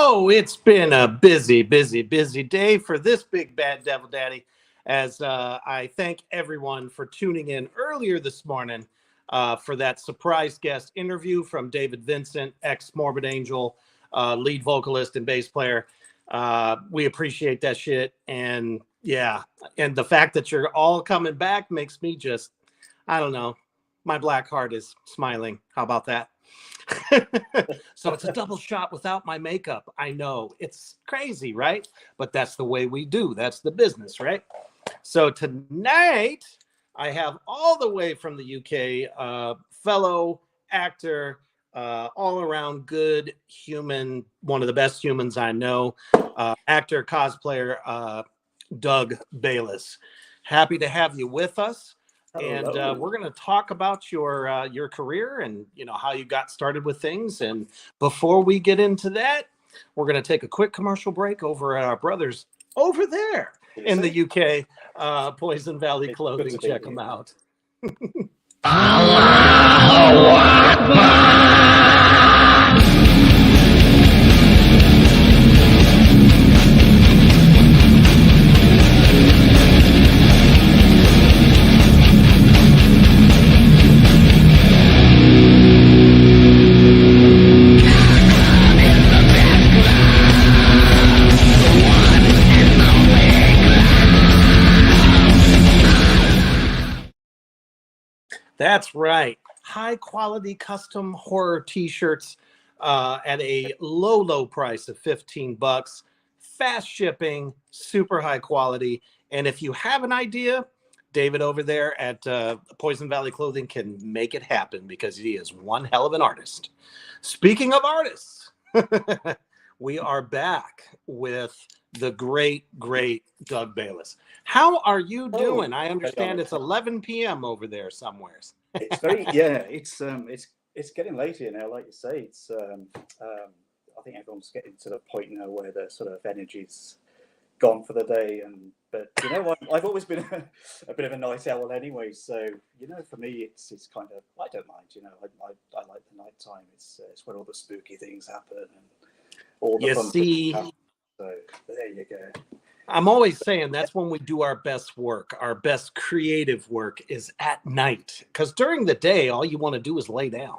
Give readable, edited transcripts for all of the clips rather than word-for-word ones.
Oh, it's been a busy, busy, busy day for this big bad devil daddy. As I thank everyone for tuning in earlier this morning for that surprise guest interview from David Vincent, ex Morbid Angel, lead vocalist and bass player. We appreciate that shit. And yeah, and the fact that you're all coming back makes me just, I don't know, my black heart is smiling. How about that? So it's a double shot without my makeup. I know it's crazy, right? But that's the way we do. That's the business, right? So tonight I have all the way from the UK, fellow actor, all around good human, one of the best humans I know, actor, cosplayer, Doug Bayliss. Happy to have you with us. And we're going to talk about your career and how you got started with things. And before we get into that, we're going to take a quick commercial break over at our brothers over there in the UK, Poison Valley Clothing. Check them out. That's right. High quality custom horror t-shirts at a low, low price of $15. Fast shipping, super high quality. And if you have an idea, David over there at Poison Valley Clothing can make it happen because he is one hell of an artist. Speaking of artists, we are back with the great, great Doug Bayliss. How are you doing? I understand it's 11 p.m. over there somewhere. It's very, it's getting late here now. Like you say, it's I think everyone's getting to the point now where the sort of energy's gone for the day. But you know what? I've always been a bit of a night owl anyway. So for me, it's kind of, I don't mind. I like the night time. It's where all the spooky things happen and all the fun things happen. So there you go. I'm always saying that's when we do our best work. Our best creative work is at night, because during the day, all you want to do is lay down.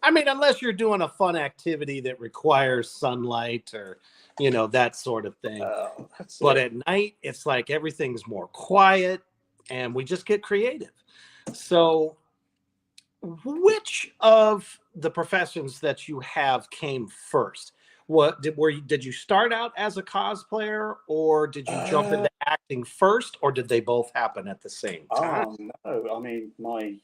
I mean, unless you're doing a fun activity that requires sunlight or, that sort of thing. But at night, it's like everything's more quiet and we just get creative. So which of the professions that you have came first? Did you start out as a cosplayer, or did you jump into acting first, or did they both happen at the same time? No, I mean my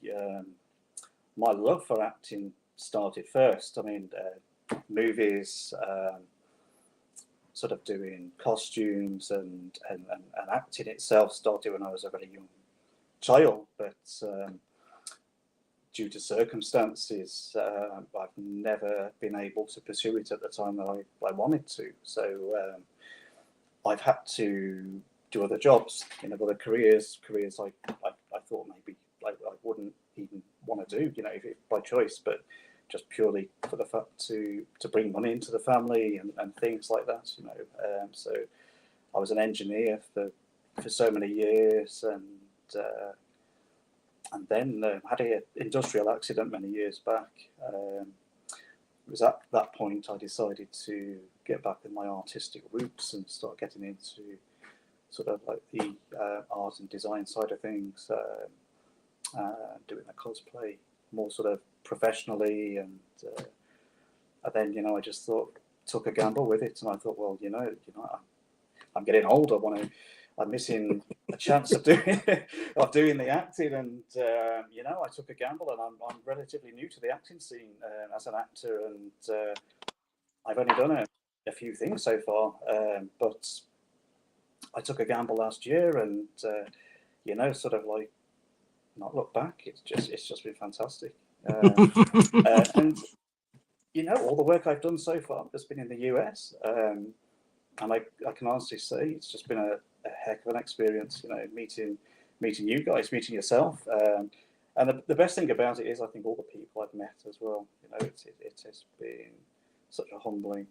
love for acting started first. I mean, movies, sort of doing costumes and acting itself started when I was a very young child, but due to circumstances, I've never been able to pursue it at the time that I wanted to. So I've had to do other jobs in other careers I thought maybe I wouldn't even want to do, if it, by choice, but just purely for the fact to bring money into the family and things like that, So I was an engineer for so many years, and then had an industrial accident many years back. It was at that point I decided to get back in my artistic roots and start getting into sort of like the art and design side of things, doing a cosplay more sort of professionally, and then I just took a gamble with it, and I thought, well, I'm getting older. I'm missing a chance of doing the acting, and I took a gamble, and I'm relatively new to the acting scene as an actor, and I've only done a few things so far, but I took a gamble last year, and sort of like not look back. It's just been fantastic, and all the work I've done so far has been in the US, and I can honestly say it's just been a heck of an experience. Meeting you guys, meeting yourself, and the best thing about it is I think all the people I've met as well. It has been such a humbling.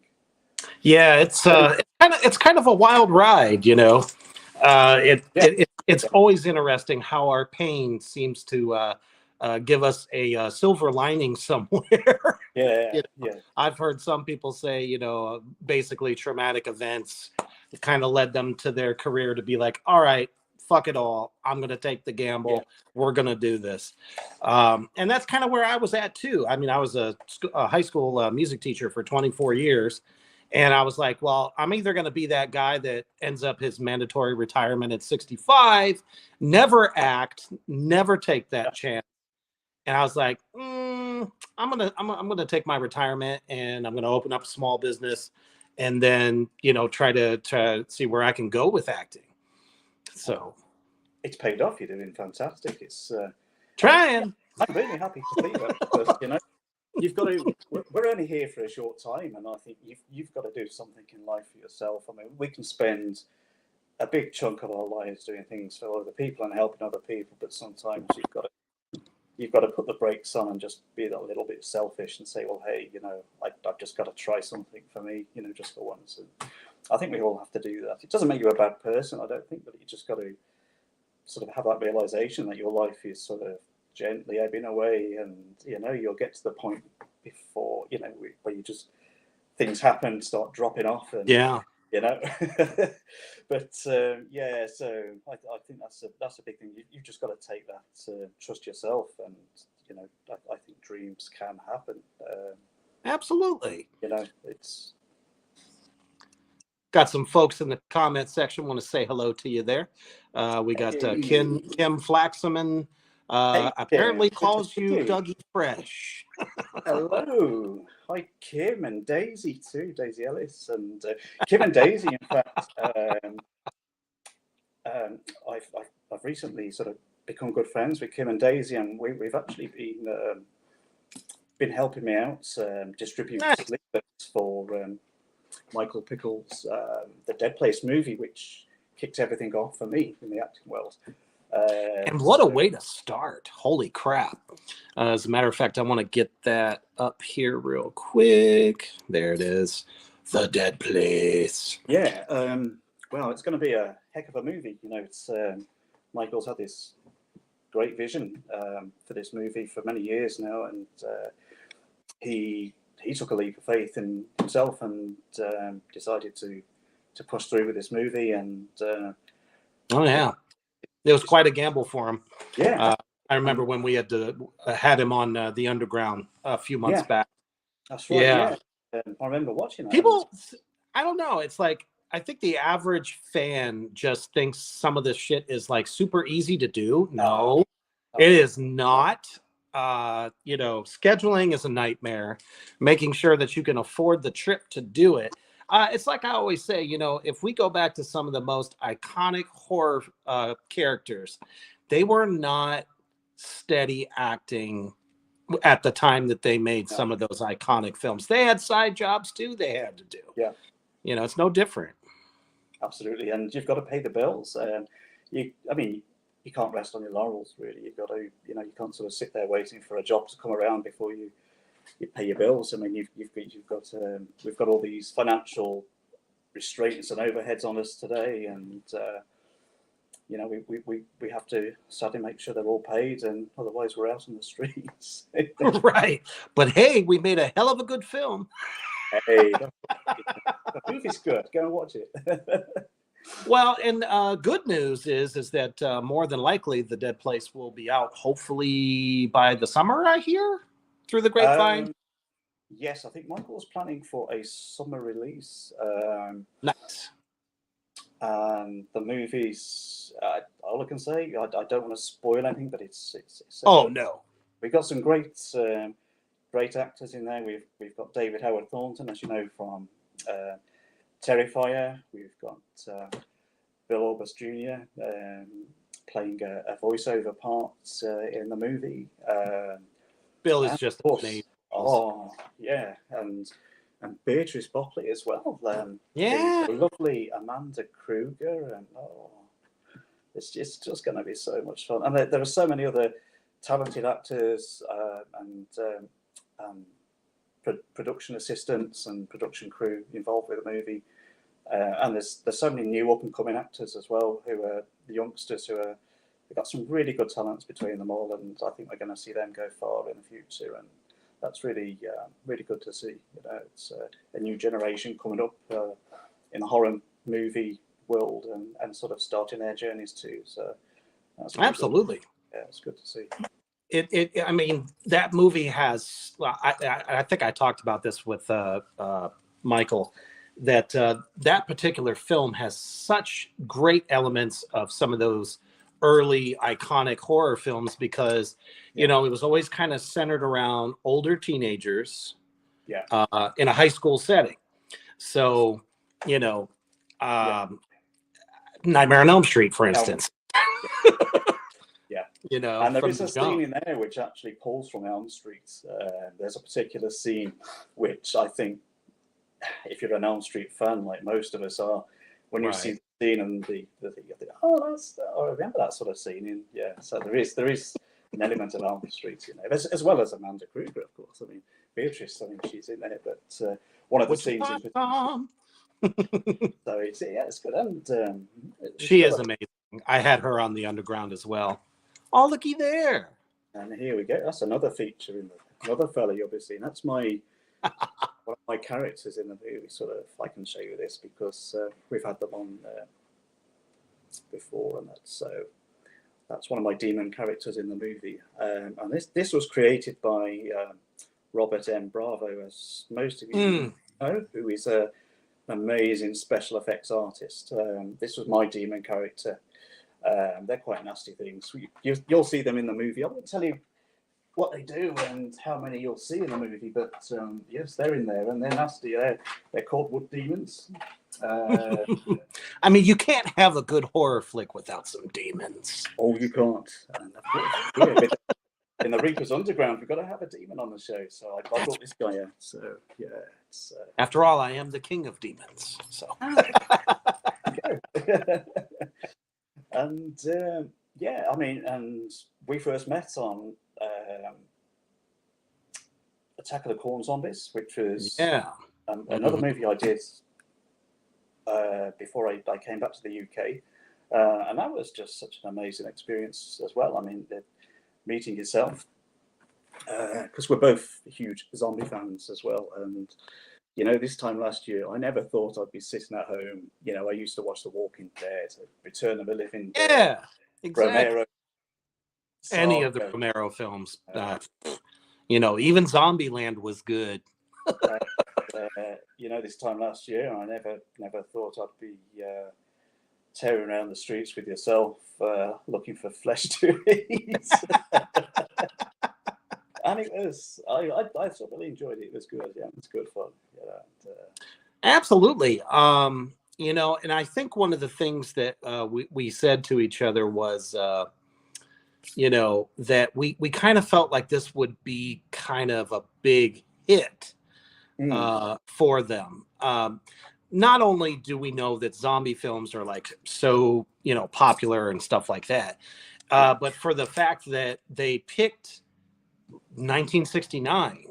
Yeah, it's kind of a wild ride, It's always interesting how our pain seems to give us a silver lining somewhere. Yeah, I've heard some people say, basically traumatic events kind of led them to their career to be like, all right, fuck it all. I'm going to take the gamble. Yeah. We're going to do this. And that's kind of where I was at too. I mean, I was a high school music teacher for 24 years. And I was like, well, I'm either going to be that guy that ends up his mandatory retirement at 65, never act, never take that chance. And I was like, I'm gonna take my retirement, and I'm gonna open up a small business, and then try to see where I can go with acting. So it's paid off. You're doing fantastic. It's trying. I'm really happy to see that, because you've got to. We're only here for a short time, and I think you've got to do something in life for yourself. I mean, we can spend a big chunk of our lives doing things for other people and helping other people, but sometimes you've got to put the brakes on and just be a little bit selfish and say, well, hey, I've just got to try something for me, just for once. And I think we all have to do that. It doesn't make you a bad person, I don't think, but you just got to sort of have that realization that your life is sort of gently ebbing away, and you'll get to the point before where you just things happen, start dropping off, and but so I think that's a big thing. You've just got to take that, trust yourself, and I think dreams can happen. Absolutely. It's got some folks in the comment section want to say hello to you there. We got Kim Flaxman. Apparently calls you Dougie Fresh. Hello. Hi, Kim and Daisy too. Daisy Ellis and Kim and Daisy. In fact, I've recently sort of become good friends with Kim and Daisy, and we've actually been helping me out distribute sleeves for Michael Pickle's The Dead Place movie, which kicked everything off for me in the acting world. And what a way to start. Holy crap. As a matter of fact, I want to get that up here real quick. There it is. The Dead Place. Yeah. Well, it's going to be a heck of a movie. It's Michael's had this great vision for this movie for many years now, and he took a leap of faith in himself and decided to push through with this movie. And it was quite a gamble for him. Yeah. I remember when we had him on the Underground a few months back. That's right. Yeah. I remember watching that. People, I don't know. It's like, I think the average fan just thinks some of this shit is like super easy to do. No, it is not. Scheduling is a nightmare. Making sure that you can afford the trip to do it. It's like I always say, if we go back to some of the most iconic horror characters, they were not steady acting at the time that they made some of those iconic films. They had side jobs too they had to do. Yeah. It's no different. Absolutely. And you've got to pay the bills. You can't rest on your laurels, really. You've got to, you can't sort of sit there waiting for a job to come around before you pay your bills. I mean, we've got all these financial restraints and overheads on us today, and we have to sadly make sure they're all paid, and otherwise we're out on the streets. Right. But hey, we made a hell of a good film. Hey, the movie's good. Go and watch it. Well, and good news is that more than likely the Dead Place will be out hopefully by the summer. I hear through the grapevine. Um, yes, I think Michael's planning for a summer release. Nice. And the movie's all I can say. I don't want to spoil anything, but it's Oh no. we've got some great actors in there. We've got David Howard Thornton, as you know, from Terrifier. We've got Bill August Jr. Playing a voiceover part in the movie. Bill And is of just course, amazing. oh yeah, and Beatrice Bopley as well. Yeah. The lovely Amanda Kruger, and it's just going to be so much fun. And there are so many other talented actors and production assistants and production crew involved with the movie. And there's so many new up and coming actors as well, who are the youngsters they've got some really good talents between them all, and I think we're going to see them go far in the future, and that's really really good to see. It's a new generation coming up in the horror movie world and sort of starting their journeys too. So that's really Absolutely. good. Yeah, it's good to see. I mean, that movie has. Well, I think I talked about this with Michael. That particular film has such great elements of some of those early iconic horror films because it was always kind of centered around older teenagers, in a high school setting. So, Nightmare on Elm Street, for instance. Yeah. from And there is the a jump. scene in there which actually pulls from Elm Street. There's a particular scene which I think, if you're an Elm Street fan, like most of us are, when you see the scene and the you think, I remember that sort of scene. So there is an element of Elm Street, as well as Amanda Kruger, of course. I mean, Beatrice, she's in there, but one of the scenes in particular. So it's good, and she is amazing. I had her on the Underground as well. Oh, looky there! And here we go. That's another feature in another fella you'll be seeing. That's my one of my characters in the movie. Sort of, I can show you this because we've had them on before, and that's one of my demon characters in the movie. And this was created by Robert M. Bravo, as most of you know, who is an amazing special effects artist. This was my demon character. They're quite nasty things. You'll see them in the movie. I won't tell you what they do and how many you'll see in the movie, but yes, they're in there and they're nasty. They're called wood demons. I mean, you can't have a good horror flick without some demons. Oh, you can't. And of course, in the Reaper's Underground, we've got to have a demon on the show. So I brought this guy out. So yeah, it's, after all, I am the king of demons. So. And I mean, and we first met on Attack of the Corn Zombies, which was another movie I did before I came back to the UK, and that was just such an amazing experience as well. I mean, meeting yourself, because we're both huge zombie fans as well, and this time last year, I never thought I'd be sitting at home. I used to watch The Walking Dead, Return of the Living Dead, yeah, exactly. Romero, any of the Romero films. Even Zombieland was good. This time last year, I never thought I'd be tearing around the streets with yourself, looking for flesh to eat. And it was, I really enjoyed it. It was good. Yeah, it was good fun. Absolutely. And I think one of the things that we said to each other was, that we kind of felt like this would be kind of a big hit for them. Not only do we know that zombie films are like so, popular and stuff like that, but for the fact that they picked 1969,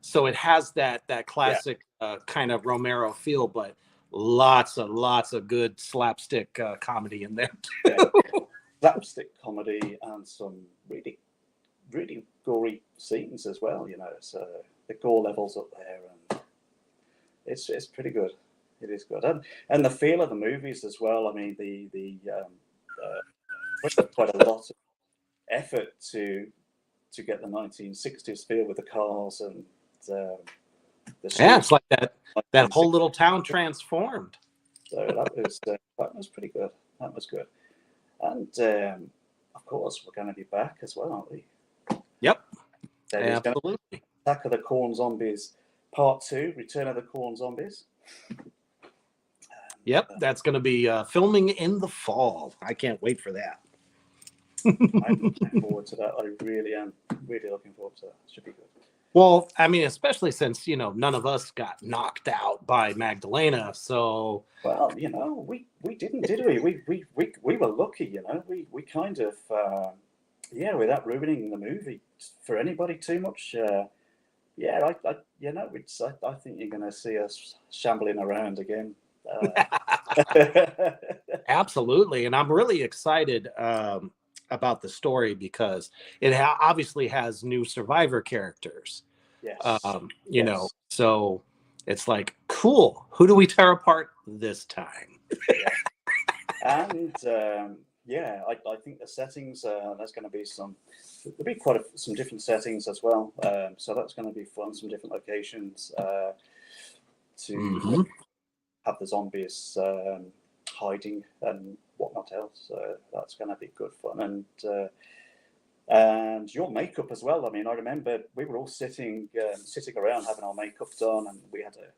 so it has that classic kind of Romero feel, but lots of good slapstick comedy in there too. Slapstick comedy and some really, really gory scenes as well. So the gore levels up there, and it's pretty good. It is good, and the feel of the movies as well. I mean, quite a lot of effort to get the 1960s feel with the cars and the Yeah, it's like that whole 1960s. little town transformed. So that was pretty good. That was good, and of course we're going to be back as well, aren't we? Yep, There is going to absolutely. be Attack of the Corn Zombies Part 2, Return of the Corn Zombies. Yep, that's going to be filming in the fall. I can't wait for that. I'm looking forward to that. I really am. Really looking forward to that. Should be good. Well, I mean, especially since, none of us got knocked out by Magdalena. So, Well, we didn't, did we? We were lucky, We kind of, without ruining the movie for anybody too much. I think you're going to see us shambling around again. absolutely. And I'm really excited about the story because it obviously has new survivor characters. Yes. So it's like, cool. Who do we tear apart this time? And I think the settings, there's going to be there'll be some different settings as well. So that's going to be fun, some different locations to have the zombies hiding and whatnot else. That's going to be good fun. And your makeup as well. I mean, I remember we were all sitting around having our makeup done, and we had a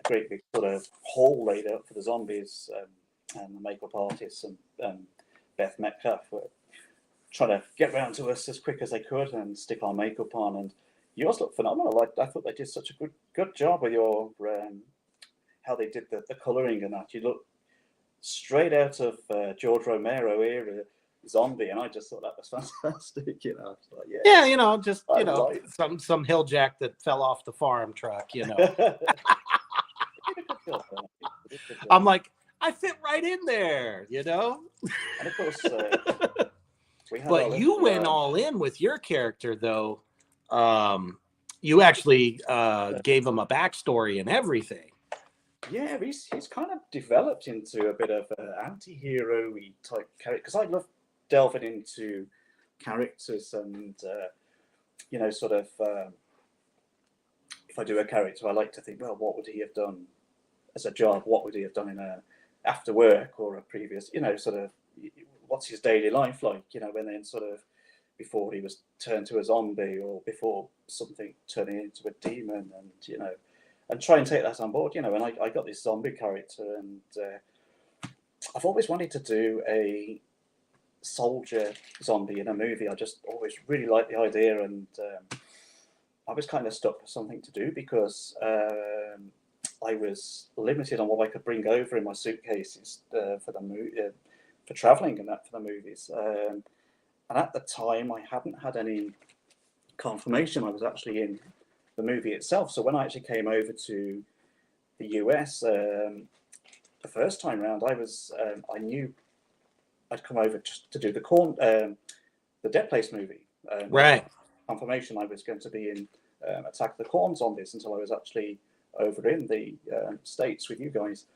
great big sort of hall laid out for the zombies, and the makeup artists and Beth Metcalf were trying to get round to us as quick as they could and stick our makeup on. And yours looked phenomenal. I thought they did such a good job with your how they did the colouring and that. You look straight out of George Romero era zombie, and I just thought that was fantastic. Some hill jack that fell off the farm truck. I'm like, I fit right in there. And of course, but you went all in with your character, though. You actually gave him a backstory and everything. Yeah, he's kind of developed into a bit of an anti-hero-y type character, because I love delving into characters and if I do a character, I like to think, well, what would he have done as a job? What would he have done in after work or a previous, what's his daily life like, and then before he was turned to a zombie or before something turning into a demon, and try and take that on board, and I got this zombie character, and I've always wanted to do a soldier zombie in a movie. I just always really liked the idea, and I was kind of stuck for something to do because I was limited on what I could bring over in my suitcases for traveling and that for the movies. And at the time, I hadn't had any confirmation I was actually in the movie itself. So when I actually came over to the US the first time round, I knew I'd come over just to do the Dead Place movie. Right. Confirmation I was going to be in Attack of the Corn Zombies until I was actually over in the States with you guys.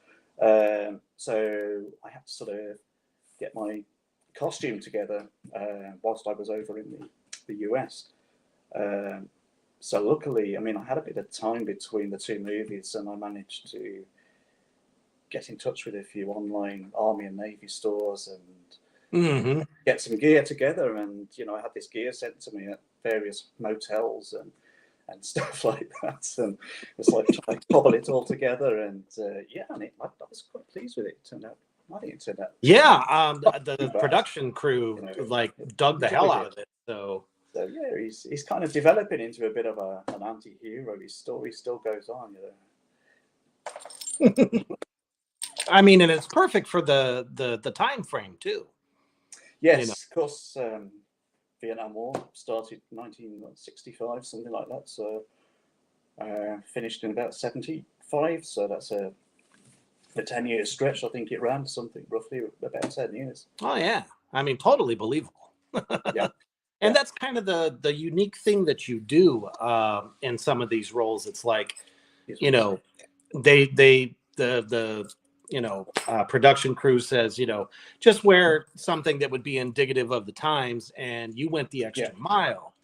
So I had to sort of get my costume together whilst I was over in the US. So luckily, I mean, I had a bit of time between the two movies, and I managed to get in touch with a few online Army and Navy stores and get some gear together. And, I had this gear sent to me at various motels and stuff like that. And it's like trying to cobble it all together. And I was quite pleased with it. I think it turned out. Yeah, the production crew dug the hell out of it. So yeah, he's kind of developing into a bit of an anti-hero. His story still goes on, I mean, and it's perfect for the time frame too. Yes, of course. Vietnam War started 1965, something like that. So finished in about 75. So that's a 10-year stretch. I think it ran something roughly about 10 years. Oh yeah, I mean, totally believable. Yeah. And that's kind of the unique thing that you do in some of these roles. It's like, they the production crew says, just wear something that would be indicative of the times, and you went the extra mile.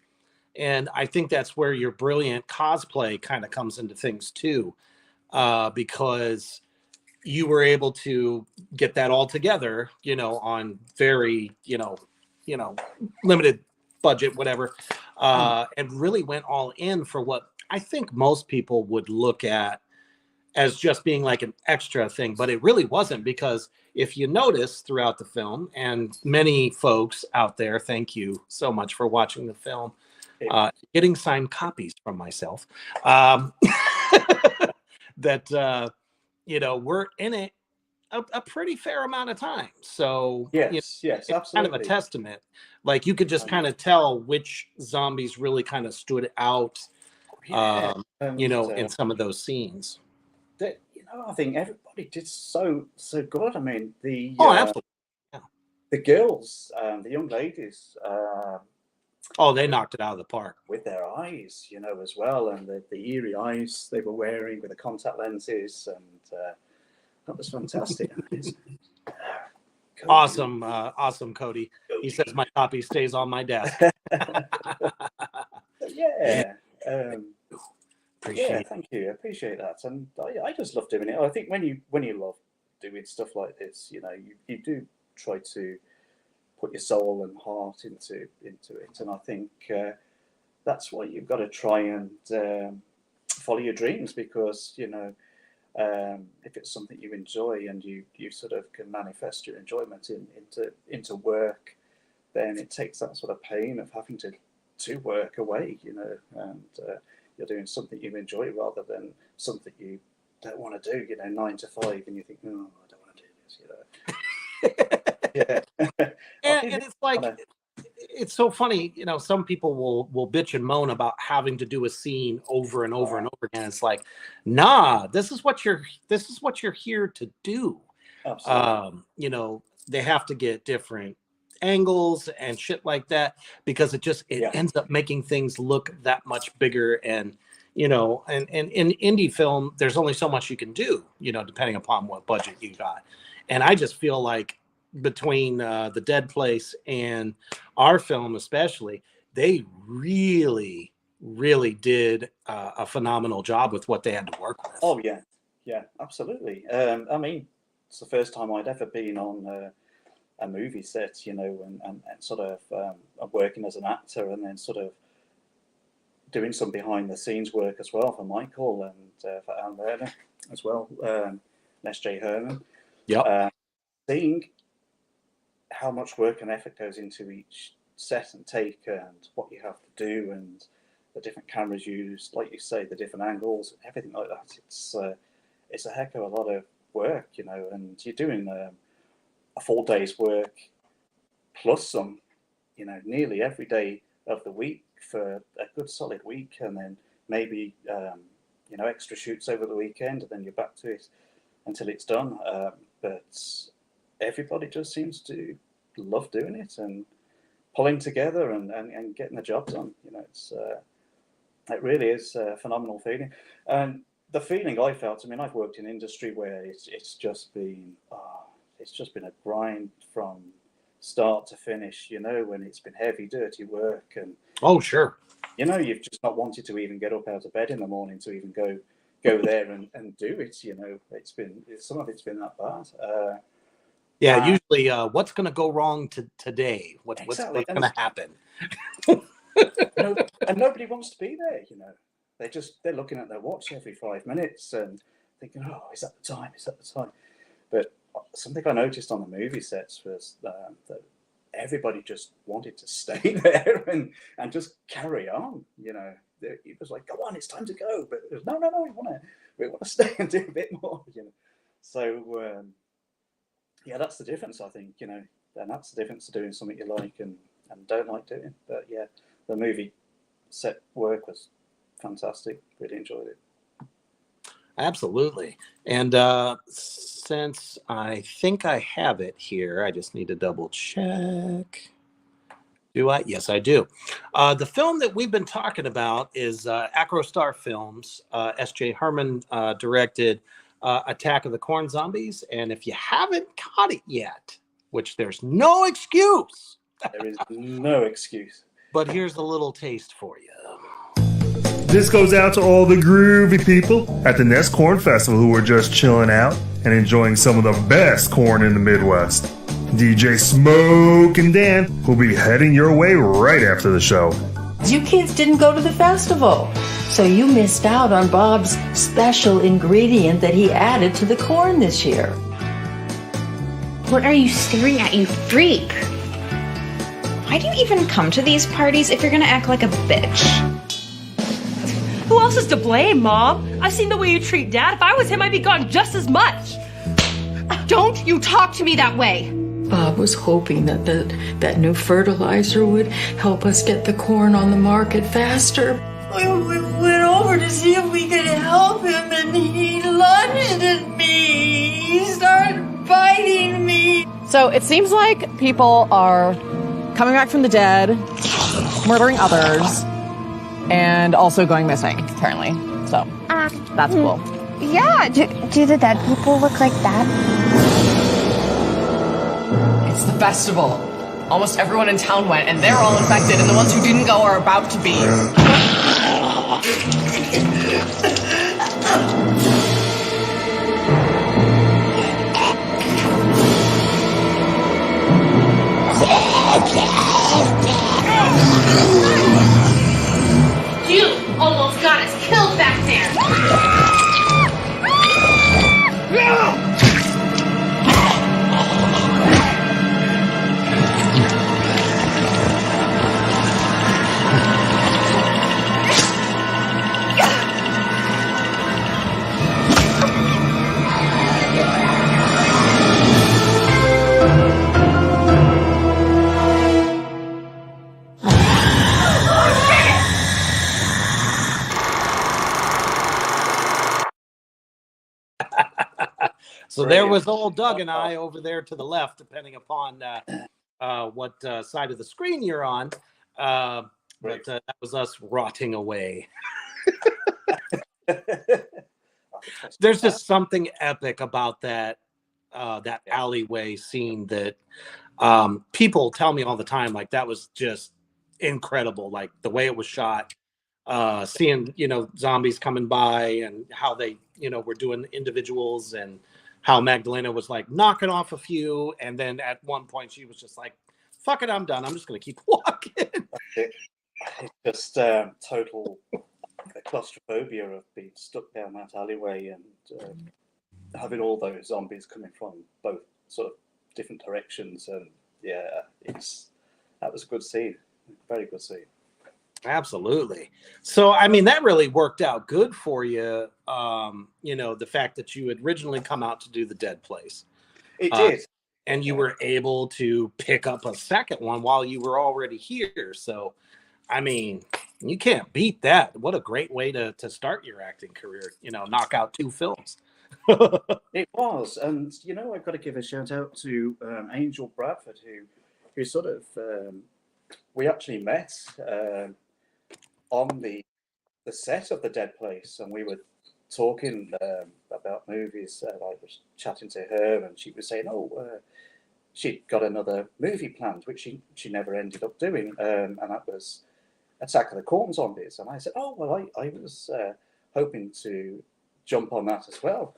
And I think that's where your brilliant cosplay kind of comes into things too, because you were able to get that all together, on very, limited budget, whatever, and really went all in for what I think most people would look at as just being like an extra thing, but it really wasn't, because if you notice throughout the film, and many folks out there, thank you so much for watching the film, getting signed copies from myself, that, we're in it a pretty fair amount of time. So yes, it's absolutely. kind of a testament. Like you could just kind of tell which zombies really kind of stood out, in some of those scenes. I think everybody did so good. I mean, Absolutely. The girls, the young ladies, they knocked it out of the park with their eyes, as well, and the eerie eyes they were wearing with the contact lenses, and that was fantastic. Awesome, Cody. He says my copy stays on my desk. Thank you. I appreciate that, and I just love doing it. I think when you love doing stuff like this, you do try to put your soul and heart into it, and I think that's why you've got to try and follow your dreams, because if it's something you enjoy and you sort of can manifest your enjoyment into work, then it takes that sort of pain of having to work away, and you're doing something you enjoy rather than something you don't want to do, 9 to 5, and you think, oh, I don't want to do this, and it's like, it's so funny, some people will bitch and moan about having to do a scene over and over and over again. It's like, nah, this is what you're here to do. Absolutely. They have to get different angles and shit like that, because it ends up making things look that much bigger. And and in indie film, there's only so much you can do, depending upon what budget you got. And I just feel like between The Dead Place and our film especially, they really did a phenomenal job with what they had to work with. Oh yeah, absolutely. I mean, it's the first time I'd ever been on a movie set, and sort of working as an actor, and then sort of doing some behind the scenes work as well for Michael and for Alan Werner as well, S.J. Herman. Seeing how much work and effort goes into each set and take, and what you have to do, and the different cameras used, like you say, the different angles, everything like that. It's a heck of a lot of work, and you're doing a full day's work plus some, nearly every day of the week for a good solid week, and then maybe extra shoots over the weekend, and then you're back to it until it's done. But everybody just seems to love doing it and pulling together and getting the job done. It really is a phenomenal feeling. And the feeling I felt, I mean, I've worked in industry where it's just been a grind from start to finish, when it's been heavy, dirty work, and sure, you've just not wanted to even get up out of bed in the morning to even go there and do it. Some of it's been that bad. Usually, what's going to go wrong today? What's going to happen? And nobody wants to be there. They're looking at their watch every 5 minutes and thinking, "Oh, is that the time? Is that the time?" But something I noticed on the movie sets was that everybody just wanted to stay there and just carry on. It was like, "Go on, it's time to go," but it was, no, we want to stay and do a bit more. So that's the difference, I think. And that's the difference to doing something you like and don't like doing. But yeah, the movie set work was fantastic. Really enjoyed it. Absolutely. And since I think I have it here, I just need to double check. Do I? Yes, I do. The film that we've been talking about is Acrostar Films. S.J. Herman directed, Attack of the Corn Zombies. And if you haven't caught it yet, which there's no excuse. There is no excuse. But here's a little taste for you. This goes out to all the groovy people at the Nest Corn Festival who are just chilling out and enjoying some of the best corn in the Midwest. DJ Smoke and Dan will be heading your way right after the show. You kids didn't go to the festival, so you missed out on Bob's special ingredient that he added to the corn this year. What are you staring at, you freak? Why do you even come to these parties if you're gonna act like a bitch? Who else is to blame, Mom? I've seen the way you treat Dad. If I was him, I'd be gone just as much. Don't you talk to me that way! Bob was hoping that new fertilizer would help us get the corn on the market faster. We went over to see if we could help him, and he lunged at me. He started biting me. So it seems like people are coming back from the dead, murdering others, and also going missing, apparently. So that's cool. Yeah, do the dead people look like that? It's the festival. Almost everyone in town went, and they're all infected, and the ones who didn't go are about to be. You almost got us killed back there! So there was old Doug and I over there to the left, depending upon what side of the screen you're on. But that was us rotting away. There's just something epic about that alleyway scene that people tell me all the time. Like, that was just incredible. Like, the way it was shot, seeing, zombies coming by and how they, were doing individuals, and how Magdalena was like knocking off a few. And then at one point she was just like, fuck it, I'm done. I'm just going to keep walking. It's just total claustrophobia of being stuck down that alleyway and having all those zombies coming from both sort of different directions. And yeah, that was a good scene. Very good scene. Absolutely. So, I mean, that really worked out good for you. The fact that you had originally come out to do the Dead Place. It did. And you were able to pick up a second one while you were already here. So, I mean, you can't beat that. What a great way to start your acting career, knock out 2 films. It was. And, I've got to give a shout out to Angel Bradford, who sort of, we actually met on the set of the Dead Place, and we were talking about movies. I was chatting to her, and she was saying, she'd got another movie planned, which she never ended up doing, and that was Attack of the Corn Zombies. And I said, I was hoping to jump on that as well.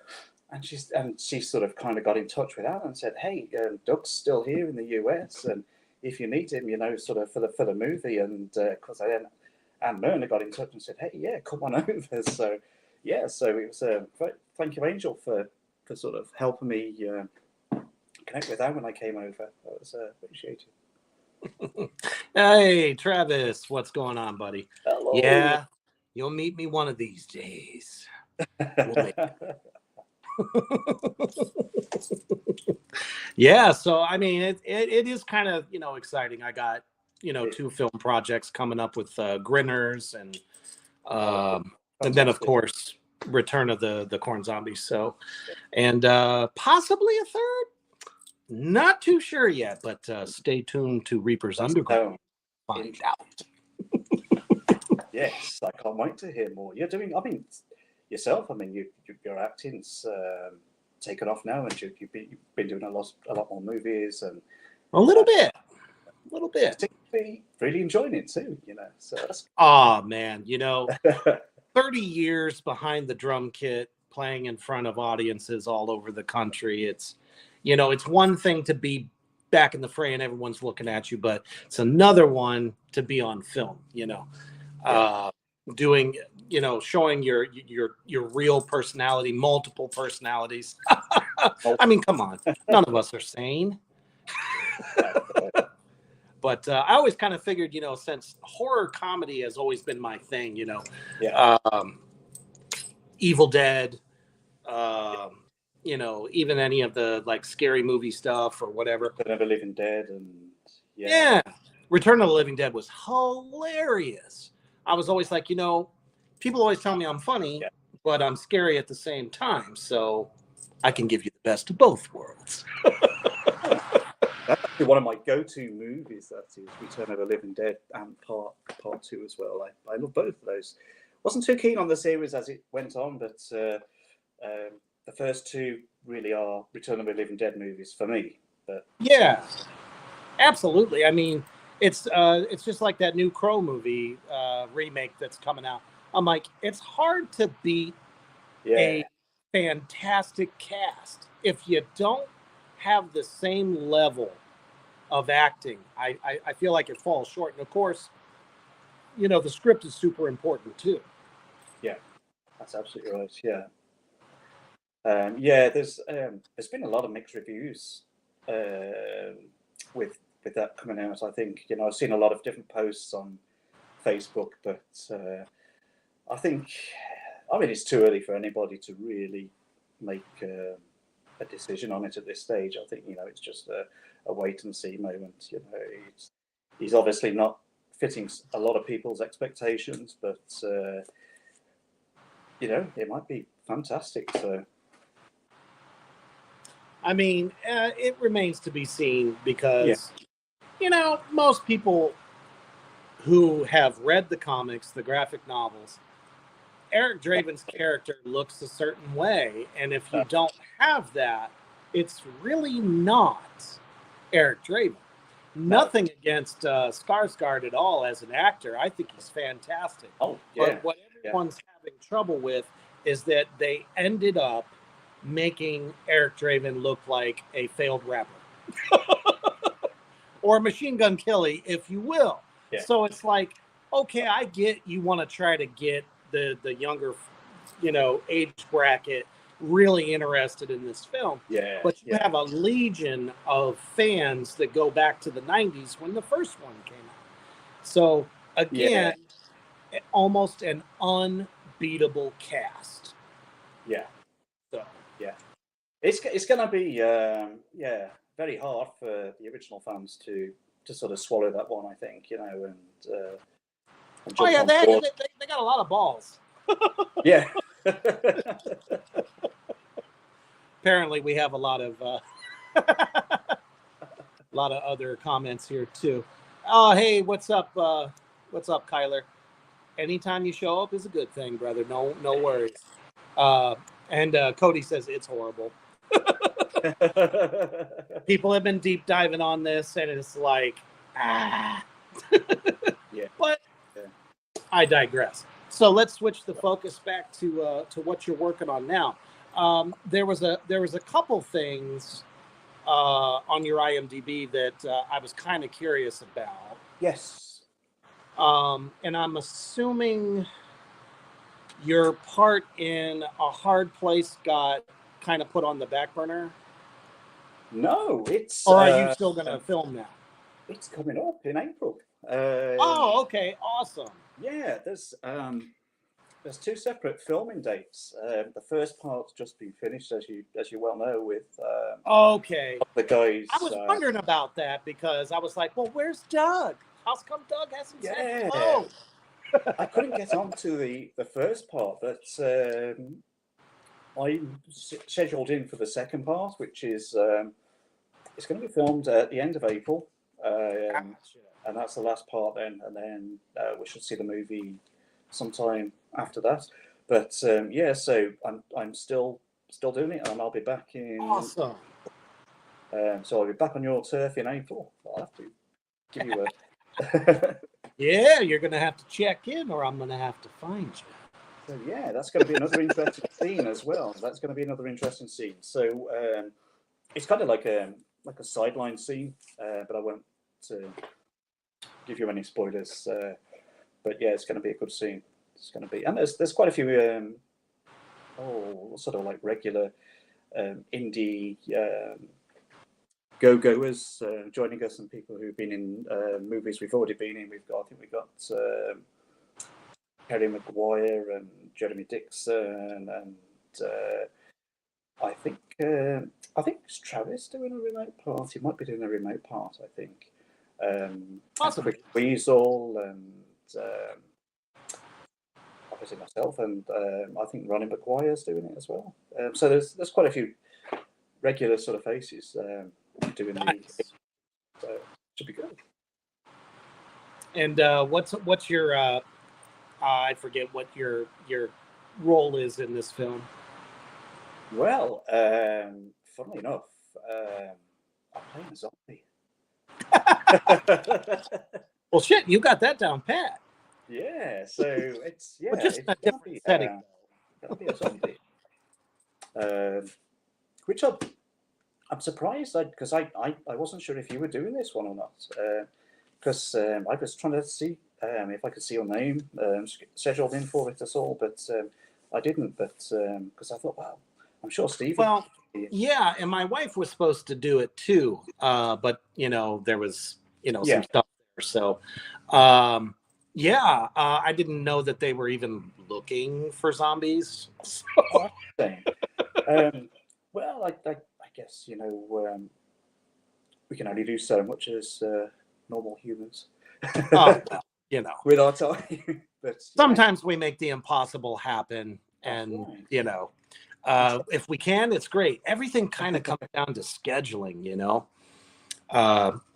And she sort of kind of got in touch with Alan and said, hey, Doug's still here in the US, and if you need him, sort of for the movie. And because Anne Myrna got in touch and said, hey, yeah, come on over. So yeah, so it was thank you, Angel, for sort of helping me connect with Anne when I came over. That was appreciated. Hey, Travis, what's going on, buddy? Hello. Yeah, you'll meet me one of these days. Yeah, so I mean, it is kind of exciting. I got 2 film projects coming up with Grinners and then of course Return of the Corn Zombies. So, and possibly a third. Not too sure yet, but stay tuned to Reaper's Underground. Find out. Yes, I can't wait to hear more. You're doing. I mean, yourself. I mean, your acting's taken off now, and you've been doing a lot more movies, and A little bit. Really enjoying it too. So that's Oh man, 30 years behind the drum kit, playing in front of audiences all over the country. It's one thing to be back in the fray and everyone's looking at you, but it's another one to be on film. Doing, showing your real personality, multiple personalities. I mean, come on, none of us are sane. But I always kind of figured, since horror comedy has always been my thing, Evil Dead, even any of the like scary movie stuff or whatever. Return of the Living Dead, and yeah, Return of the Living Dead was hilarious. I was always like, people always tell me I'm funny, but I'm scary at the same time. So I can give you the best of both worlds. That's actually one of my go-to movies. That is Return of the Living Dead, and part 2 as well. I love both of those. Wasn't too keen on the series as it went on, but the first 2 really are Return of the Living Dead movies for me. But yeah, absolutely. I mean, it's just like that new Crow movie remake that's coming out. I'm like, it's hard to beat a fantastic cast if you don't have the same level of acting. I feel like it falls short. And of course, the script is super important too. Yeah, that's absolutely right. Yeah. There's been a lot of mixed reviews with that coming out. I think I've seen a lot of different posts on Facebook, but I mean it's too early for anybody to really make a decision on it at this stage. I think it's just a wait and see moment. He's obviously not fitting a lot of people's expectations, but it might be fantastic. So I mean, it remains to be seen because most people who have read the comics, the graphic novels, Eric Draven's character looks a certain way, and if you don't have that, it's really not Eric Draven. Nothing against Skarsgård at all as an actor. I think he's fantastic. Oh, yeah. But what everyone's having trouble with is that they ended up making Eric Draven look like a failed rapper. Or Machine Gun Kelly, if you will. Yeah. So it's like, okay, I get you want to try to get the younger, age bracket really interested in this film. Yeah. But you have a legion of fans that go back to the 90s when the first one came out. So again, almost an unbeatable cast. Yeah. So yeah. It's going to be very hard for the original fans to sort of swallow that one, I think, and oh yeah, they got a lot of balls. Yeah. Apparently, we have a lot of other comments here too. Oh, hey, what's up? What's up, Kyler? Anytime you show up is a good thing, brother. No worries. And Cody says it's horrible. People have been deep diving on this, and it's like, yeah. But I digress. So let's switch the focus back to what you're working on now. There was a couple things on your IMDb that I was kind of curious about. Yes. And I'm assuming your part in A Hard Place got kind of put on the back burner. No, it's. Or are you still going to film that? It's coming up in April. Oh, okay, awesome. Yeah, there's 2 separate filming dates. The first part's just been finished, as you well know, with okay. the guys. I was wondering about that because I was like, well, where's Doug? How's come Doug hasn't said hello? I couldn't get on to the first part, but I'm scheduled in for the second part, which is it's going to be filmed at the end of April. And that's the last part then, and then we should see the movie sometime after that. But yeah, so I'm still doing it, and I'll be back in. Awesome. So I'll be back on your turf in April. I'll have to give you a. Yeah, you're gonna have to check in, or I'm gonna have to find you. So yeah, that's going to be another interesting scene as well. That's going to be another interesting scene. So it's kind of like a sideline scene, but I won't give you any spoilers. But yeah, it's going to be a good scene. It's going to be, and there's quite a few sort of like regular indie go-goers joining us, and people who've been in movies we've already been in. I think we've got Harry Maguire and Jeremy Dixon, and I think Travis doing a remote part. He might be doing a remote part. I think. Awesome. Quick Weasel and obviously myself, and I think Ronnie McGuire's doing it as well. So there's quite a few regular sort of faces doing these. So should be good. And what's your I forget what your role is in this film. Well, funnily enough, I'm playing a zombie. Well, shit, you got that down pat. Yeah, so it's But just it's a gonna different be, setting. gonna be a zombie. Which I'm surprised because I wasn't sure if you were doing this one or not. Because I was trying to see if I could see your name scheduled in for it at all, but I didn't. But because I thought, well, I'm sure Steve. Well, yeah, and my wife was supposed to do it too, but there was some stuff there. So, I didn't know that they were even looking for zombies. So. Well, I guess we can only do so much as normal humans. With our time. But sometimes we make the impossible happen, and if we can, it's great. Everything kind of comes down to scheduling,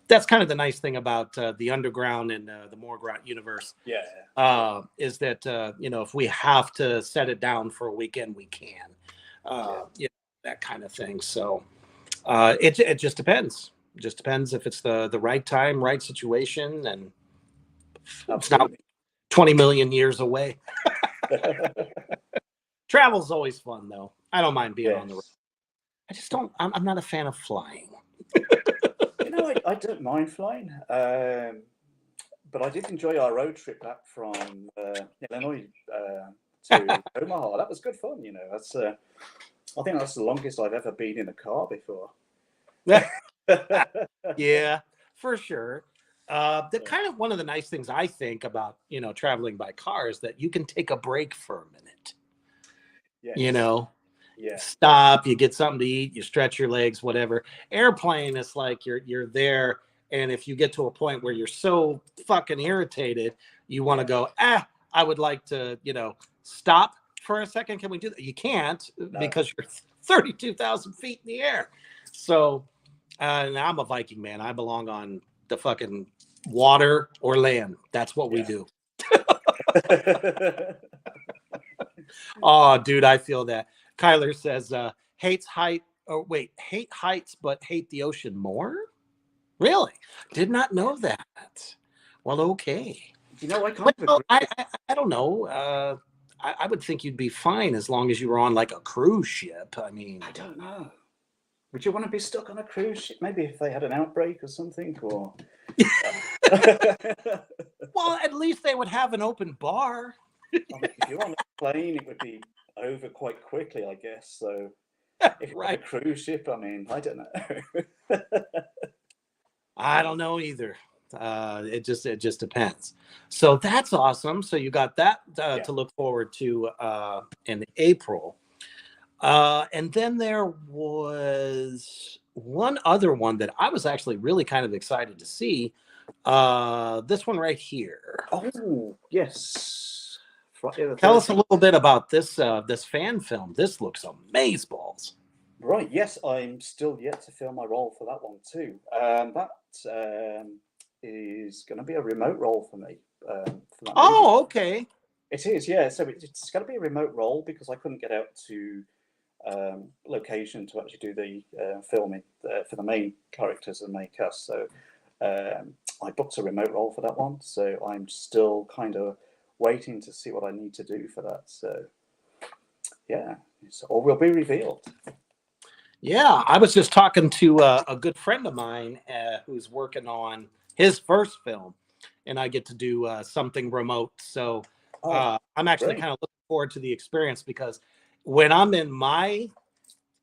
That's kind of the nice thing about the Underground and the Morground universe. Yeah. Is that if we have to set it down for a weekend, we can. That kind of thing. So it just depends. It just depends if it's the right time, right situation, and it's not 20 million years away. Travel's always fun, though. I don't mind being on the road. I just don't. I'm not a fan of flying. I don't mind flying, but I did enjoy our road trip back from Illinois to Omaha. That was good fun. That's. I think that's the longest I've ever been in a car before. Yeah, for sure. The kind of one of the nice things I think about traveling by car is that you can take a break for a minute. Yes. Stop, you get something to eat, you stretch your legs, whatever. Airplane is like you're there, and if you get to a point where you're so fucking irritated, you want to go, I would like to, stop for a second. Can we do that? You can't because you're 32,000 feet in the air. So and I'm a Viking, man. I belong on the fucking water or land. That's what we do. Oh, dude, I feel that. Kyler says, hate heights, but hate the ocean more? Really? Did not know that. Well, okay. I can't agree. I don't know. I would think you'd be fine as long as you were on like a cruise ship. I mean, I don't know. Would you want to be stuck on a cruise ship? Maybe if they had an outbreak or something, or. Well, at least they would have an open bar. I mean, if you're on a plane, it would be over quite quickly, I guess. So, if you're on a cruise ship, I mean, I don't know. I don't know either. It just depends. So that's awesome. So you got that to look forward to in April. And then there was one other one that I was actually really kind of excited to see. This one right here. Oh, yes. Tell us a little bit about this this fan film. This looks amazeballs. Right. Yes, I'm still yet to fill my role for that one too. That is going to be a remote role for me. For that movie. Okay. It is, yeah. So it's got to be a remote role because I couldn't get out to location to actually do the filming for the main characters and main cast. So I booked a remote role for that one. So I'm still kind of waiting to see what I need to do for that. So yeah, it's all will be revealed. Yeah, I was just talking to a good friend of mine who's working on his first film, and I get to do something remote. So I'm actually great. kind of looking forward to the experience because when I'm in my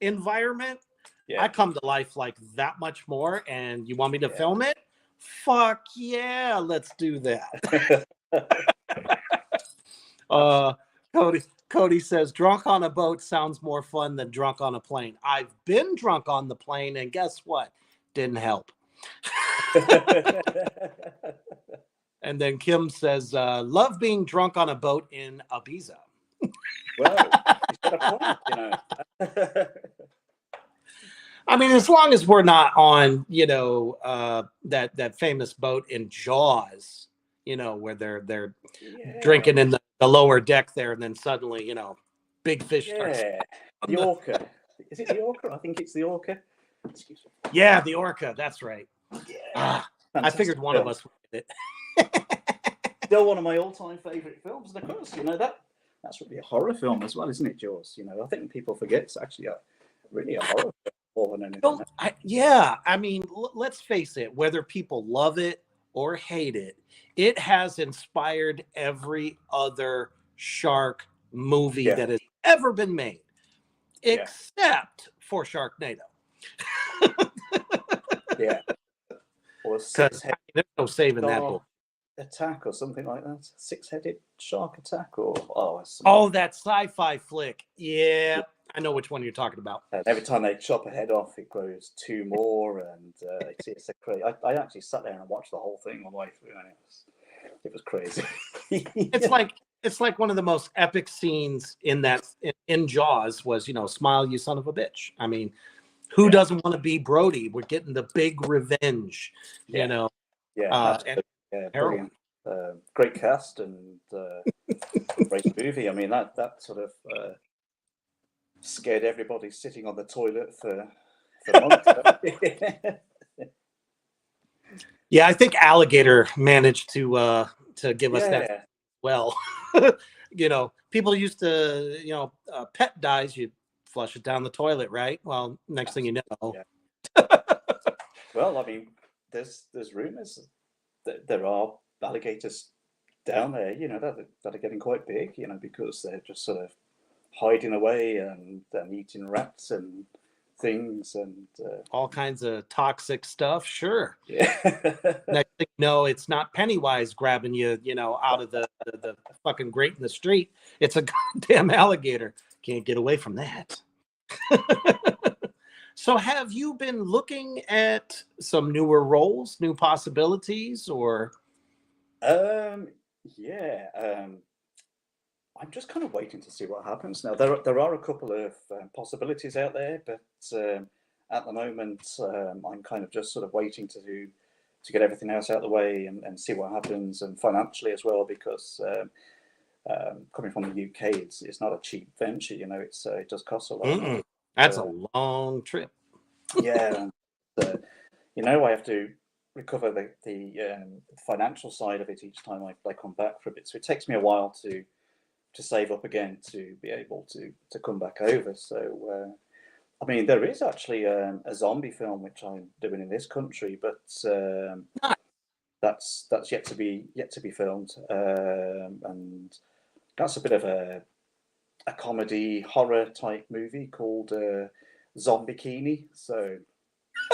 environment, I come to life like that much more. And you want me to film it? Fuck yeah, let's do that. Cody says, drunk on a boat sounds more fun than drunk on a plane. I've been drunk on the plane, and guess what? Didn't help. And then Kim says, love being drunk on a boat in Ibiza. Well, he's got a point, you know. I mean, as long as we're not on, you know, that famous boat in Jaws, you know, where they're drinking in the lower deck there, and then suddenly, you know, big fish starts. The orca. Is it the orca? I think it's the orca. Yeah, the orca. That's right. Yeah. I figured one of us would get it. Still one of my all-time favorite films, and of course, you know that's really a horror film as well, isn't it, Jaws? You know, I think people forget it's actually really a horror film more than anything. Well, I mean, let's face it. Whether people love it or hate it, it has inspired every other shark movie that has ever been made, except for Sharknado. Yeah. Or there's no saving that book. Attack or something like that. Six-headed shark attack or that sci-fi flick. Yeah, I know which one you're talking about. Every time they chop a head off, it grows two more, and it's a crazy. I actually sat there and watched the whole thing all the way through, and it was crazy. It's like one of the most epic scenes in Jaws was, you know, smile, you son of a bitch. I mean, who doesn't want to be Brody? We're getting the big revenge, you know. Brilliant. Great cast and great movie. I mean, that sort of scared everybody sitting on the toilet for months. Yeah, I think Alligator managed to give us that. Well, you know, people used to, you know, pet dies, you flush it down the toilet, right? Well, next thing you know. Well, I mean, there's rumors that there are alligators down there, you know, that are getting quite big, you know, because they're just sort of hiding away and eating rats and things and all kinds of toxic stuff. Sure. Yeah. Next thing you know, it's not Pennywise grabbing you, you know, out of the fucking grate in the street. It's a goddamn alligator. Can't get away from that. So have you been looking at some newer roles, new possibilities, or? I'm just kind of waiting to see what happens now. There are a couple of possibilities out there, but at the moment, I'm kind of just sort of waiting to get everything else out of the way and see what happens, and financially as well, because coming from the UK, it's not a cheap venture. You know, it does cost a lot. Mm-mm. That's a long trip. Yeah, you know, I have to recover the financial side of it each time I come back from it. So it takes me a while to save up again to be able to come back over. So I mean, there is actually a zombie film which I'm doing in this country, but that's yet to be filmed, and that's a bit of a comedy horror type movie called Zombikini. So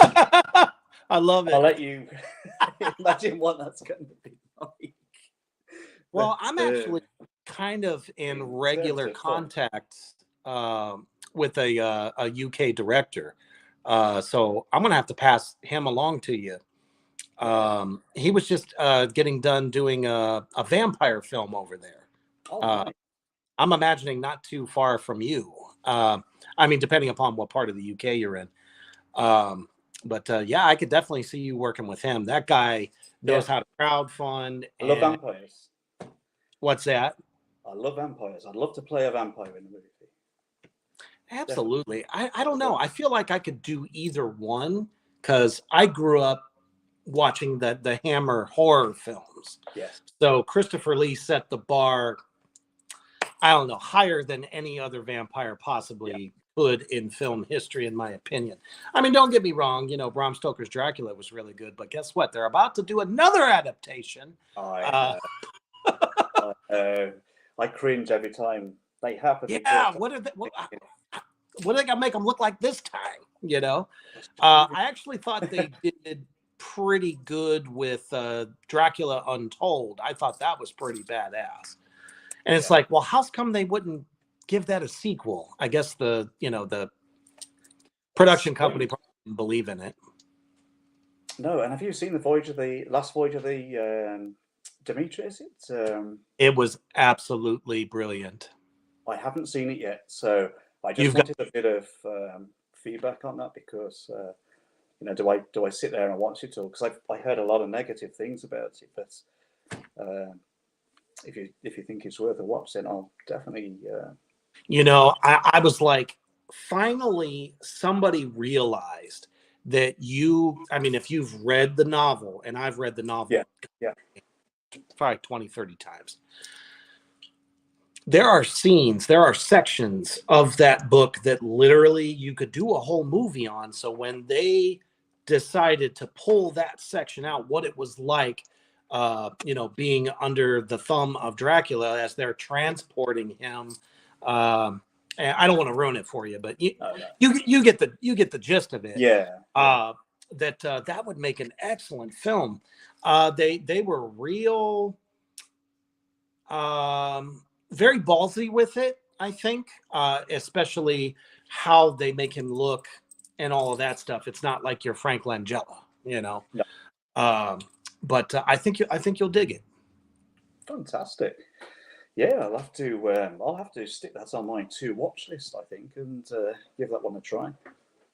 I love it. I'll let you imagine what that's going to be like. Well, I'm actually kind of in regular contact with a UK director, so I'm gonna have to pass him along to you. He was just getting done doing a vampire film over there. Nice. I'm imagining not too far from you. I mean, depending upon what part of the UK you're in. But yeah, I could definitely see you working with him. That guy knows how to crowdfund. I love vampires. What's that? I love vampires. I'd love to play a vampire in a movie. Absolutely. I don't know. I feel like I could do either one because I grew up watching the Hammer horror films. Yes. So Christopher Lee set the bar, I don't know, higher than any other vampire possibly could in film history, in my opinion. I mean, don't get me wrong, you know, Bram Stoker's Dracula was really good, but guess what? They're about to do another adaptation. I cringe every time they happen. Yeah, what are they gonna make them look like this time? You know, I actually thought they did pretty good with Dracula Untold. I thought that was pretty badass. And it's like, well, how come they wouldn't give that a sequel? I guess the production company probably didn't believe in it. No, and have you seen the last voyage of the Demetrius? It was absolutely brilliant. I haven't seen it yet, so I just wanted a bit of feedback on that because you know, do I sit there and watch it all? Because I heard a lot of negative things about it, but if you think it's worth a watch, then I'll definitely. You know, I was like, finally, somebody realized that I mean, if you've read the novel, and I've read the novel, probably 20, 30 times. There are sections of that book that literally you could do a whole movie on. So when they decided to pull that section out, what it was like, you know, being under the thumb of Dracula as they're transporting him. And I don't want to ruin it for you, but you get the gist of it. Yeah. That would make an excellent film. They were real. Very ballsy with it, I think, especially how they make him look and all of that stuff. It's not like your Frank Langella, you know. No. But I think you'll dig it. Fantastic. Yeah, I'll have to stick that on my to watch list, I think, and give that one a try.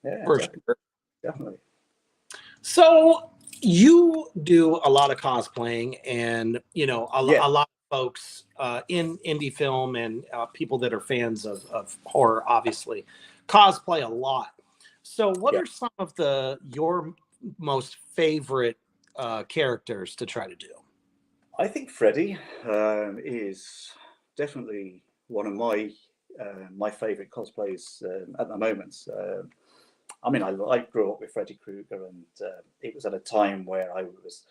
Yeah, for sure. Definitely. So you do a lot of cosplaying, and you know a lot. Folks in indie film and people that are fans of horror obviously cosplay a lot. So what are some of your most favorite characters to try to do? I think Freddy is definitely one of my favorite cosplays at the moment. I mean, I grew up with Freddy Krueger, and it was at a time where I was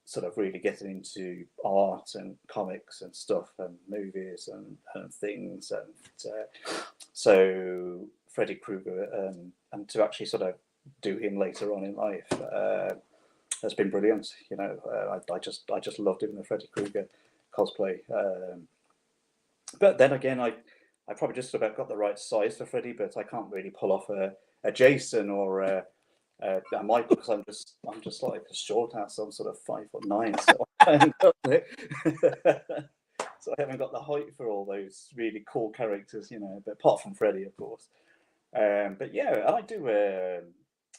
sort of really getting into art and comics and stuff and movies and things, and so Freddy Krueger and to actually sort of do him later on in life has been brilliant. You know, I just loved him in the Freddy Krueger cosplay. But then again, I probably just about got the right size for Freddy, but I can't really pull off a Jason or a Michael, because I'm just like a short ass. I'm sort of 5'9", so I haven't got the height for all those really cool characters, you know. But apart from Freddy, of course. But yeah, I do.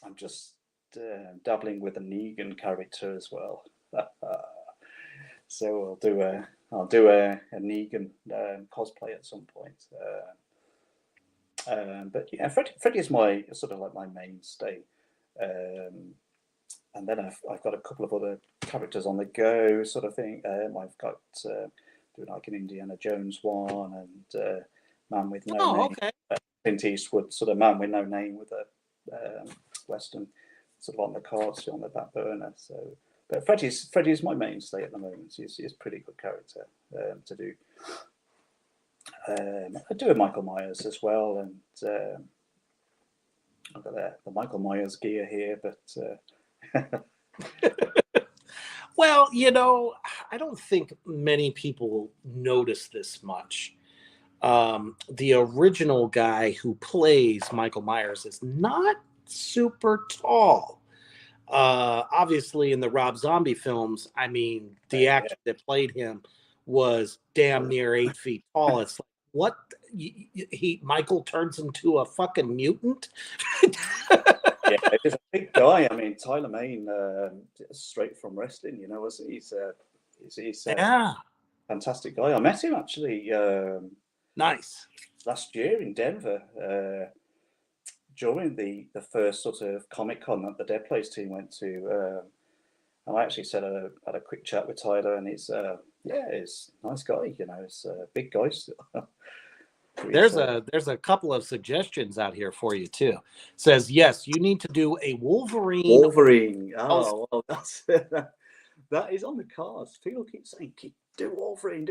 I'm just dabbling with a Negan character as well. So I'll do a Negan cosplay at some point. But yeah, Freddy is my sort of like my mainstay. And then I've got a couple of other characters on the go, sort of thing. I've got doing like an Indiana Jones one and Man with No Name. Okay. Clint Eastwood, sort of Man with No Name with a Western sort of on the cards on the back burner. So, but Freddy's my mainstay at the moment. He's a pretty good character to do. I do a Michael Myers as well, and I've got the Michael Myers gear here, but well, you know, I don't think many people notice this much. The original guy who plays Michael Myers is not super tall. Obviously, in the Rob Zombie films, I mean, the actor that played him was damn near 8 feet tall. It's like, what? Michael turns into a fucking mutant? Yeah, he's a big guy. I mean, Tyler Mane, straight from wrestling, you know, he's yeah. fantastic guy. I met him actually Nice. last year in Denver during the first sort of Comic-Con that the Dead Place team went to. And I actually had a quick chat with Tyler, and he's he's a nice guy. You know, he's a big guy still. There's a couple of suggestions out here for you too. Says yes, you need to do a Wolverine. Oh, well, that's that is on the cards. People keep saying, do Wolverine,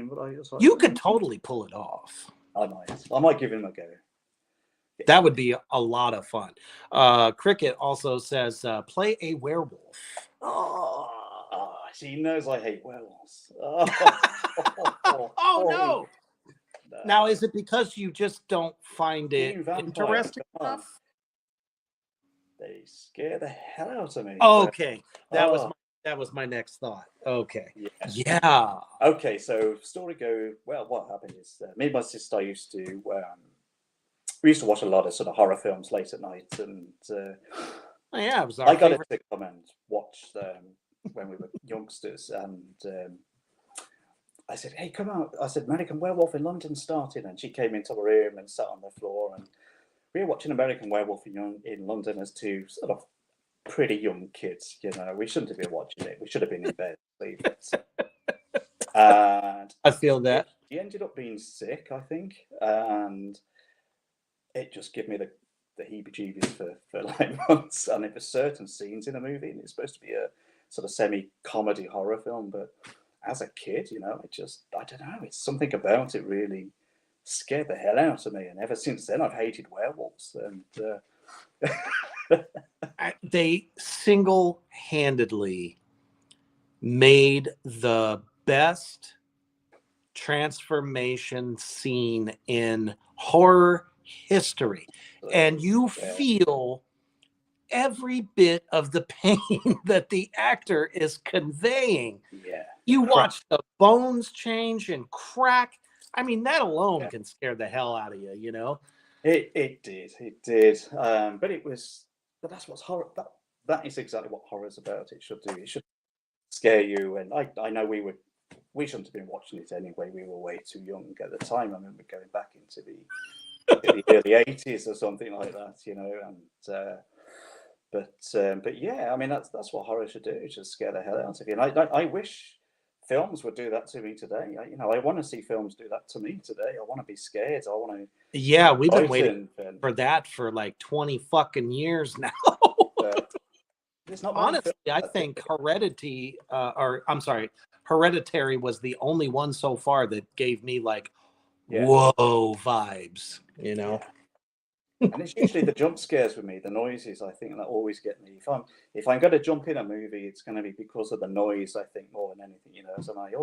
but I just like, You could totally pull it off. I might give him a go. That would be a lot of fun. Cricket also says play a werewolf. Oh, he knows I hate werewolves. Oh no. Now, is it because you just don't find it interesting enough? They scare the hell out of me. Okay, that was my next thought. Okay, yeah. Okay, so story go. Well, what happened is me and my sister used to watch a lot of sort of horror films late at night, and it was our I got favorite. to come and watch them when we were youngsters, and I said, "Hey, come out!" I said, "American Werewolf in London started," and she came into the room and sat on the floor, and we were watching American Werewolf in London as two sort of pretty young kids. You know, we shouldn't have been watching it. We should have been in bed sleeping. And I feel that he ended up being sick, I think, and it just gave me the heebie-jeebies for like months. And it was certain scenes in a movie, and it's supposed to be a sort of semi-comedy horror film, but as a kid, you know, I don't know, it's something about it really scared the hell out of me, and ever since then I've hated werewolves. And they single-handedly made the best transformation scene in horror history, and you feel every bit of the pain that the actor is conveying. Yeah, you watch the bones change and crack. I mean, that alone can scare the hell out of you, you know? It did. But that's what's horror. That is exactly what horror's about. It should do. It should scare you. And I know we shouldn't have been watching it anyway. We were way too young at the time. I remember going back into the early 80s or something like that, you know. And but yeah, I mean that's what horror should do. It should scare the hell out of you. And I wish films would do that to me today. I want to see films do that to me today. I want to be scared. I want to. Yeah, we've been waiting for that for like 20 fucking years now. Honestly, I think Hereditary was the only one so far that gave me like whoa vibes, you know. And it's usually the jump scares with me, the noises. I think that always get me. If I'm going to jump in a movie, it's going to be because of the noise. I think more than anything, you know. So I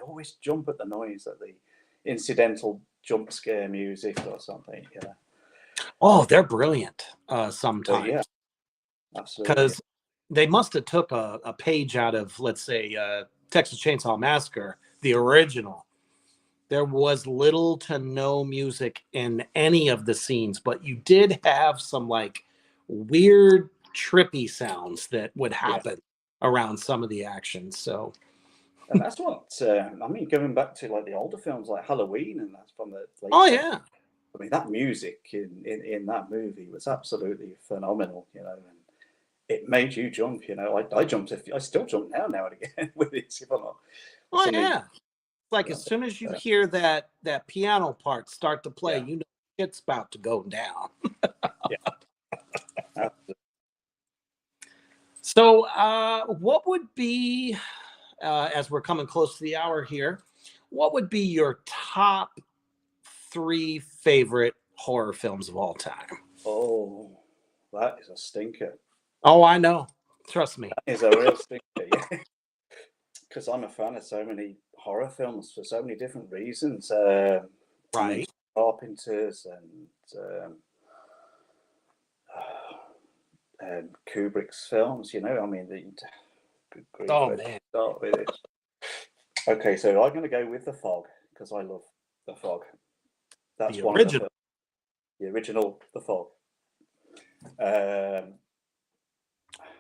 always jump at the noise, at the incidental jump scare music or something. You know. Oh, they're brilliant. Sometimes, yeah, absolutely. Because they must have took a page out of, let's say, Texas Chainsaw Massacre, the original. There was little to no music in any of the scenes, but you did have some like weird, trippy sounds that would happen around some of the action. So, and that's what I mean. Going back to like the older films, like Halloween, and that's from the late 70s. I mean, that music in that movie was absolutely phenomenal, you know, and it made you jump. You know, I jumped. I still jump now and again with it. If I'm not, like as soon as you hear that piano part start to play, you know it's about to go down. So what would be, as we're coming close to the hour here, what would be your top 3 favorite horror films of all time? Oh, that is a stinker. Oh, I know. Trust me. That is a real stinker, because I'm a fan of so many horror films for so many different reasons. Right. Carpenters and Kubrick's films, you know. I mean, man. Start with it. Okay, so I'm going to go with The Fog because I love The Fog. That's the original. The original, The Fog.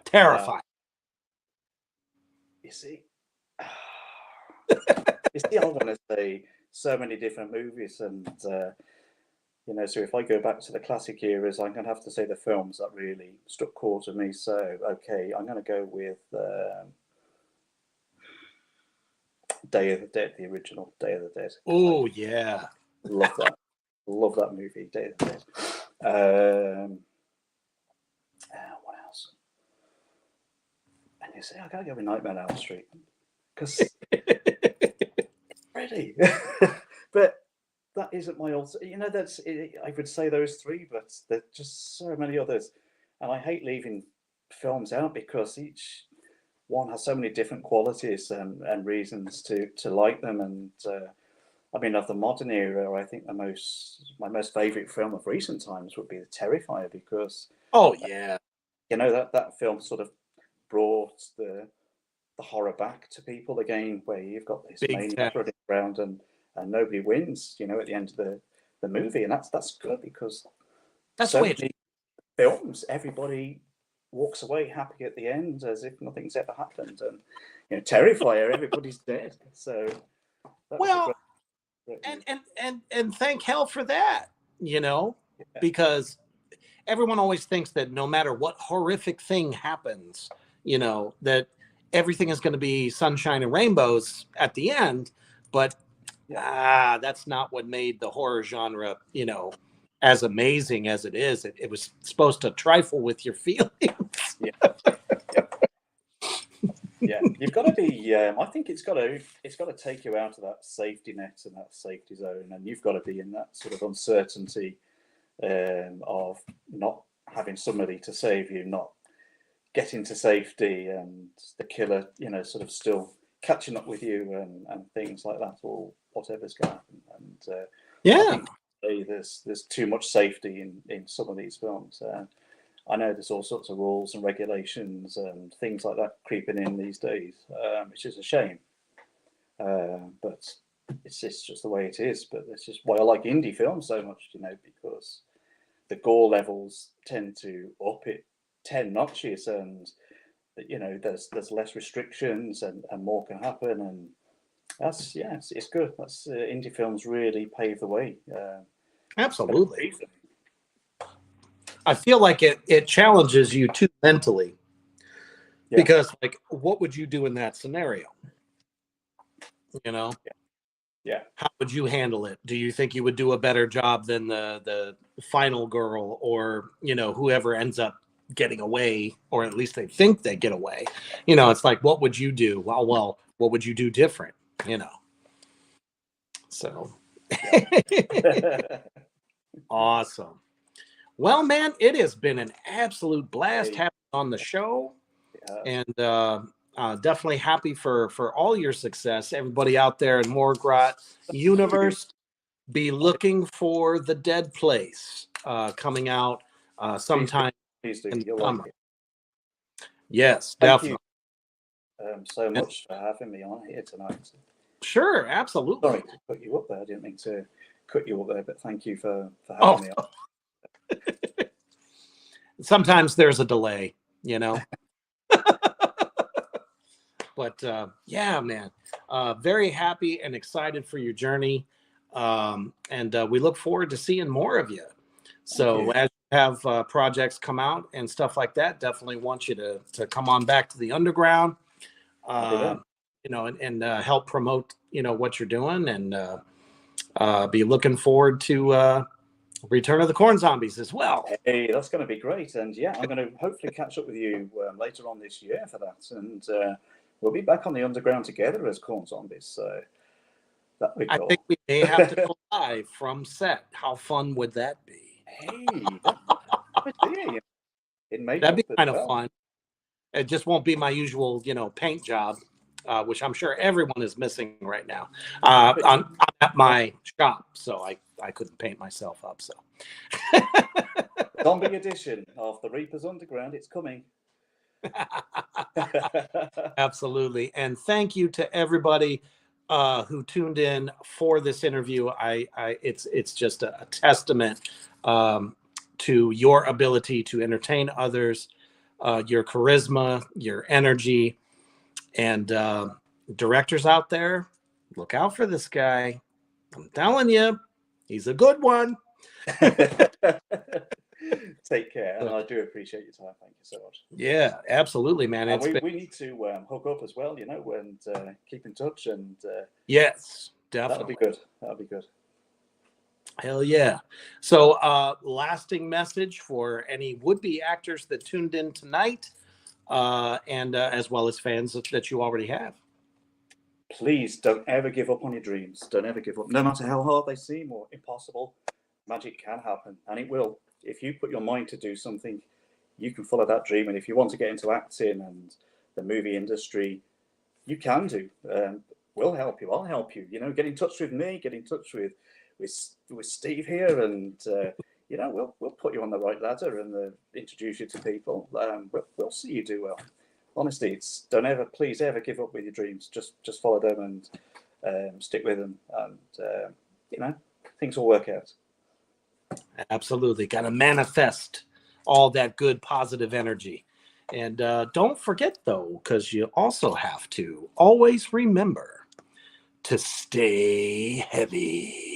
Terrifying. You see, You see, I want to say so many different movies, and you know, so if I go back to the classic eras, I'm going to have to say the films that really struck core to me. So, okay, I'm going to go with Day of the Dead, the original Day of the Dead. Oh yeah, Love that. Love that movie, Day of the Dead. What else? And you say, I gotta go with Nightmare on Elm Street because ready. But that isn't my old. You know, I would say those three, but there's just so many others, and I hate leaving films out because each one has so many different qualities and reasons to like them. And I mean, of the modern era, I think my most favorite film of recent times would be The Terrifier, because oh yeah, you know that film sort of brought the horror back to people again, where you've got this Big maniac running around and nobody wins, you know, at the end of the movie, and that's good because that's so the way many films, everybody walks away happy at the end as if nothing's ever happened, and you know, Terrifier, everybody's dead. So that was a well, great and thank hell for that, you know, because everyone always thinks that no matter what horrific thing happens, you know, that everything is going to be sunshine and rainbows at the end, but that's not what made the horror genre, you know, as amazing as it is. It was supposed to trifle with your feelings. Yeah, you've got to be. I think it's got to take you out of that safety net and that safety zone, and you've got to be in that sort of uncertainty of not having somebody to save you, not getting to safety, and the killer, you know, sort of still catching up with you, and things like that, or whatever's going to happen. And I think there's too much safety in some of these films. I know there's all sorts of rules and regulations and things like that creeping in these days, which is a shame. But it's just the way it is. But that's just why I like indie films so much, you know, because the gore levels tend to up it 10 notches, and you know, there's less restrictions and more can happen, and that's it's good. That's indie films really pave the way. Absolutely. I feel like it challenges you too mentally, because like, what would you do in that scenario? You know, how would you handle it? Do you think you would do a better job than the final girl, or you know, whoever ends up getting away, or at least they think they get away? You know, it's like, what would you do? Well, what would you do different? You know, so awesome. Well, man, it has been an absolute blast having you on the show, and definitely happy for all your success. Everybody out there in Morgrot universe, be looking for The Dead Place coming out sometime in the summer. Yes, definitely. Thank you so much for having me on here tonight. Sure, absolutely. Sorry to put you up there. I didn't mean to cut you up there, but thank you for having me on. Sometimes there's a delay, you know. But yeah, man, very happy and excited for your journey, and we look forward to seeing more of you. So as you have projects come out and stuff like that, definitely want you to come on back to the underground, you know, and help promote, you know, what you're doing, and be looking forward to Return of the Corn Zombies as well. Hey, that's going to be great. And yeah, I'm going to hopefully catch up with you later on this year for that. And we'll be back on the underground together as Corn Zombies. So that'd be cool. I think we may have to go live from set. How fun would that be? Hey, that'd be kind of fun. It just won't be my usual, you know, paint job, which I'm sure everyone is missing right now. I'm at my shop, so I couldn't paint myself up. So Zombie edition of the Reapers Underground, it's coming. Absolutely. And thank you to everybody who tuned in for this interview. It's just a testament to your ability to entertain others, your charisma, your energy, and directors out there, look out for this guy. I'm telling you, he's a good one. Take care, and I do appreciate your time. Thank you so much. Yeah, absolutely, man. And It's we need to hook up as well, and keep in touch. And yes, that'll definitely. be good. That'll be good. Hell yeah. So lasting message for any would-be actors that tuned in tonight, and as well as fans that you already have. Please don't ever give up on your dreams. Don't ever give up. No matter how hard they seem or impossible, magic can happen, and it will. If you put your mind to do something, you can follow that dream. And if you want to get into acting and the movie industry, you can do. We'll help you. I'll help you. Get in touch with me. Get in touch with Steve here, and we'll put you on the right ladder and introduce you to people. We'll see you do well. Honestly, please ever give up with your dreams. Just follow them and stick with them, and things will work out. Absolutely. Got to manifest all that good, positive energy. And don't forget, though, because you also have to always remember to stay heavy.